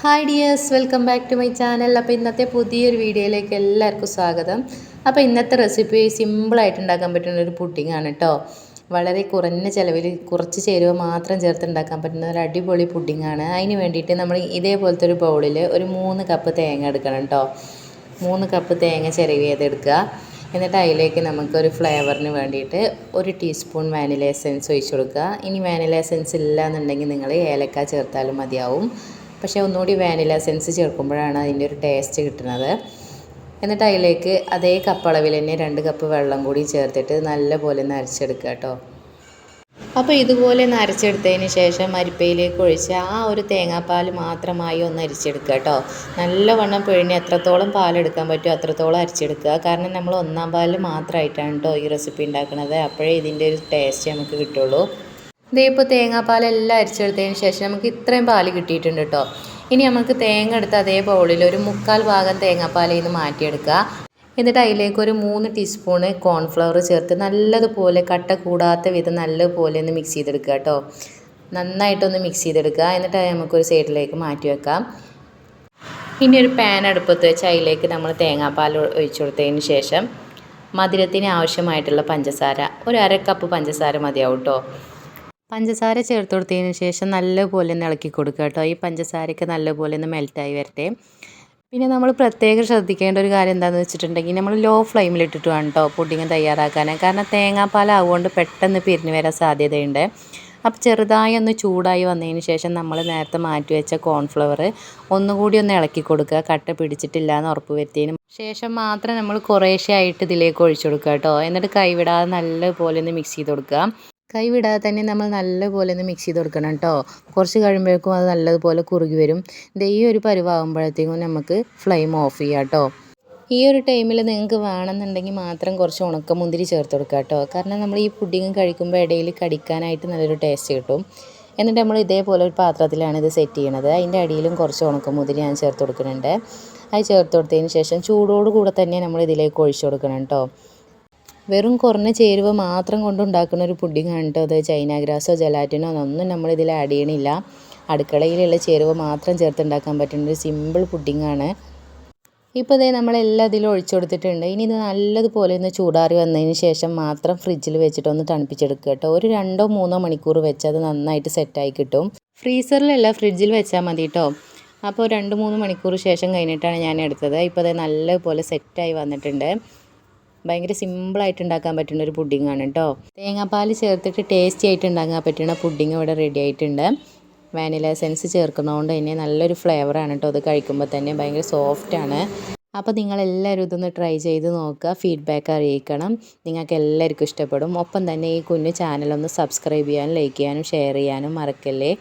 Hi dears, welcome back to my channel. അപ്പോൾ ഇന്നത്തെ പുതിയൊരു വീഡിയോയിലേക്ക് എല്ലാവർക്കും സ്വാഗതം. അപ്പോൾ ഇന്നത്തെ റെസിപ്പി സിമ്പിളായിട്ട് ഉണ്ടാക്കാൻ പറ്റുന്ന ഒരു പുഡിംഗ് ആണ് കേട്ടോ. വളരെ കുറഞ്ഞ ചിലവിൽ കുറച്ച് ചേരുവ മാത്രം ചേർത്ത് ഉണ്ടാക്കാൻ പറ്റുന്ന ഒരു അടിപൊളി പുഡിംഗ് ആണ്. അതിന് വേണ്ടിയിട്ട് നമ്മൾ ഇതേപോലത്തെ ഒരു ബൗളിൽ ഒരു 3 കപ്പ് തേങ്ങ എടുക്കണം കേട്ടോ. 3 കപ്പ് തേങ്ങ ചിരവിയതെടുക്കുക. എന്നിട്ട് അതിലേക്ക് നമുക്കൊരു ഫ്ലേവറിന് വേണ്ടിയിട്ട് 1 ടീസ്പൂൺ വാനില എസൻസ് ഒഴിച്ച് കൊടുക്കുക. ഇനി വാനില എസൻസ് ഇല്ല എന്നുണ്ടെങ്കിൽ നിങ്ങൾ ഏലക്ക ചേർത്താലും മതിയാവും. പക്ഷേ ഒന്നുകൂടി വാനില എസൻസ് ചേർക്കുമ്പോഴാണ് അതിൻ്റെ ഒരു ടേസ്റ്റ് കിട്ടുന്നത്. എന്നിട്ട് അതിലേക്ക് അതേ കപ്പ് അളവിൽ തന്നെ 2 കപ്പ് വെള്ളം കൂടി ചേർത്തിട്ട് നല്ലപോലെ നരച്ചെടുക്കുക കേട്ടോ. അപ്പോൾ ഇതുപോലെ നരച്ചെടുത്തതിന് ശേഷം അരിപ്പയിലേക്ക് ഒഴിച്ച് ആ ഒരു തേങ്ങാപ്പാൽ മാത്രമായി ഒന്ന് അരിച്ചെടുക്കുക കേട്ടോ. നല്ലവണ്ണം പിഴിഞ്ഞ് എത്രത്തോളം പാലെടുക്കാൻ പറ്റുമോ അത്രത്തോളം അരിച്ചെടുക്കുക. കാരണം നമ്മൾ ഒന്നാം പാലിൽ മാത്രമായിട്ടാണ് കേട്ടോ ഈ റെസിപ്പി ഉണ്ടാക്കുന്നത്. അപ്പോഴേ ഇതിൻ്റെ ഒരു ടേസ്റ്റ് നമുക്ക് കിട്ടുള്ളൂ. ഇതേ ഇപ്പോൾ തേങ്ങാപ്പാലെല്ലാം അരിച്ചെടുത്തതിന് ശേഷം നമുക്ക് ഇത്രയും പാല് കിട്ടിയിട്ടുണ്ട് കേട്ടോ. ഇനി നമുക്ക് തേങ്ങ എടുത്ത് അതേ ബൗളിൽ ഒരു 3/4 ഭാഗം തേങ്ങാപ്പാലിൽ നിന്ന് മാറ്റിയെടുക്കുക. എന്നിട്ട് അതിലേക്ക് ഒരു 3 ടീസ്പൂണ് കോൺഫ്ലവർ ചേർത്ത് നല്ലതുപോലെ കട്ട കൂടാത്ത വിധം നല്ലതുപോലെ ഒന്ന് മിക്സ് ചെയ്തെടുക്കുക കേട്ടോ. നന്നായിട്ടൊന്ന് മിക്സ് ചെയ്തെടുക്കുക. എന്നിട്ട് നമുക്കൊരു സൈഡിലേക്ക് മാറ്റി വെക്കാം. ഇനി ഒരു പാൻ അടുപ്പത്ത് വെച്ച് അതിലേക്ക് നമ്മൾ തേങ്ങാപ്പാൽ ഒഴിച്ചു കൊടുത്തതിന് ശേഷം മധുരത്തിന് ആവശ്യമായിട്ടുള്ള പഞ്ചസാര ഒരു 1/2 കപ്പ് പഞ്ചസാര മതിയാവും കേട്ടോ. പഞ്ചസാര ചേർത്ത് കൊടുത്തതിന് ശേഷം നല്ലപോലെ ഒന്ന് ഇളക്കി കൊടുക്കുക കേട്ടോ. ഈ പഞ്ചസാരയൊക്കെ നല്ലപോലെ ഒന്ന് മെൽറ്റായി വരട്ടെ. പിന്നെ നമ്മൾ പ്രത്യേകം ശ്രദ്ധിക്കേണ്ട ഒരു കാര്യം എന്താണെന്ന് വെച്ചിട്ടുണ്ടെങ്കിൽ നമ്മൾ ലോ ഫ്ലെയിമിലിട്ടിട്ട് വേണം കേട്ടോ പുഡിങ് തയ്യാറാക്കാൻ. കാരണം തേങ്ങാപ്പാലാവുകൊണ്ട് പെട്ടെന്ന് പിരിഞ്ഞ് വരാൻ സാധ്യതയുണ്ട്. അപ്പോൾ ചെറുതായി ഒന്ന് ചൂടായി വന്നതിന് ശേഷം നമ്മൾ നേരത്തെ മാറ്റി വെച്ച കോൺഫ്ലവർ ഒന്നുകൂടി ഒന്ന് ഇളക്കി കൊടുക്കുക. കട്ട പിടിച്ചിട്ടില്ല എന്ന് ഉറപ്പ് വരുത്തിയതിന് ശേഷം മാത്രം നമ്മൾ കുറേശ്ശെ ആയിട്ട് ഇതിലേക്ക് ഒഴിച്ചു കൊടുക്കുക കേട്ടോ. എന്നിട്ട് കൈവിടാതെ നല്ലപോലെ ഒന്ന് മിക്സ് ചെയ്ത് കൊടുക്കുക. കൈവിടാതെ തന്നെ നമ്മൾ നല്ലപോലെ ഒന്ന് മിക്സ് ചെയ്ത് കൊടുക്കണം കേട്ടോ. കുറച്ച് കഴിയുമ്പോഴേക്കും അത് നല്ലതുപോലെ കുറുകി വരും. ഈ ഒരു പരുവാകുമ്പോഴത്തേക്കും നമുക്ക് ഫ്ലെയിം ഓഫ് ചെയ്യാം കേട്ടോ. ഈ ഒരു ടൈമിൽ നിങ്ങൾക്ക് വേണമെന്നുണ്ടെങ്കിൽ മാത്രം കുറച്ച് ഉണക്കമുന്തിരി ചേർത്ത് കൊടുക്കുക കേട്ടോ. കാരണം നമ്മൾ ഈ പുഡിങ് കഴിക്കുമ്പോൾ ഇടയിൽ കടിക്കാനായിട്ട് നല്ലൊരു ടേസ്റ്റ് കിട്ടും. എന്നിട്ട് നമ്മൾ ഇതേപോലെ ഒരു പാത്രത്തിലാണ് ഇത് സെറ്റ് ചെയ്യണത്. അതിൻ്റെ അടിയിലും കുറച്ച് ഉണക്കമുന്തിരി ഞാൻ ചേർത്ത് കൊടുക്കുന്നുണ്ട്. അത് ചേർത്ത് കൊടുത്തതിന് ശേഷം ചൂടോട് കൂടെ തന്നെ നമ്മൾ ഇതിലേക്ക് ഒഴിച്ചു കൊടുക്കണം കേട്ടോ. വെറും കുറഞ്ഞ ചേരുവ മാത്രം കൊണ്ടുണ്ടാക്കുന്ന ഒരു പുഡിംഗ് ആണ് കേട്ടോ അത്. ചൈന ഗ്രാസോ ജലാറ്റിനോ ഒന്നും നമ്മളിതിൽ ആഡ് ചെയ്യണില്ല. അടുക്കളയിലുള്ള ചേരുവ മാത്രം ചേർത്തുണ്ടാക്കാൻ പറ്റുന്ന ഒരു സിമ്പിൾ പുഡിംഗ് ആണ്. ഇപ്പോൾ ഇതേ നമ്മളെല്ലാം ഇതിൽ ഒഴിച്ചു കൊടുത്തിട്ടുണ്ട്. ഇനി ഇത് നല്ലതുപോലെ ഒന്ന് ചൂടാറി വന്നതിന് ശേഷം മാത്രം ഫ്രിഡ്ജിൽ വെച്ചിട്ട് ഒന്ന് തണുപ്പിച്ചെടുക്കുക കേട്ടോ. ഒരു 2-3 മണിക്കൂർ വെച്ച് അത് നന്നായിട്ട് സെറ്റായി കിട്ടും. ഫ്രീസറിലല്ല ഫ്രിഡ്ജിൽ വെച്ചാൽ മതി കേട്ടോ. അപ്പോൾ 2-3 മണിക്കൂർ ശേഷം കഴിഞ്ഞിട്ടാണ് ഞാൻ എടുത്തത്. ഇപ്പോൾ അത് നല്ലതുപോലെ സെറ്റായി വന്നിട്ടുണ്ട്. ഭയങ്കര സിമ്പിളായിട്ട് ഉണ്ടാക്കാൻ പറ്റുന്ന ഒരു പുഡിംഗ് ആണ് കേട്ടോ. തേങ്ങാപ്പാൽ ചേർത്തിട്ട് ടേസ്റ്റി ആയിട്ട് ഉണ്ടാക്കാൻ പറ്റുന്ന പുഡിംഗ് ഇവിടെ റെഡി ആയിട്ടുണ്ട്. വാനില എസൻസ് ചേർക്കുന്നതുകൊണ്ട് തന്നെ നല്ലൊരു ഫ്ലേവറാണ് കേട്ടോ. അത് കഴിക്കുമ്പോൾ തന്നെ ഭയങ്കര സോഫ്റ്റാണ്. അപ്പോൾ നിങ്ങളെല്ലാവരും ഇതൊന്ന് ട്രൈ ചെയ്ത് നോക്കുക. ഫീഡ്ബാക്ക് അറിയിക്കണം. നിങ്ങൾക്ക് എല്ലാവർക്കും ഇഷ്ടപ്പെടും. ഒപ്പം തന്നെ ഈ കുഞ്ഞു ചാനലൊന്ന് സബ്സ്ക്രൈബ് ചെയ്യാനും ലൈക്ക് ചെയ്യാനും ഷെയർ ചെയ്യാനും മറക്കല്ലേ.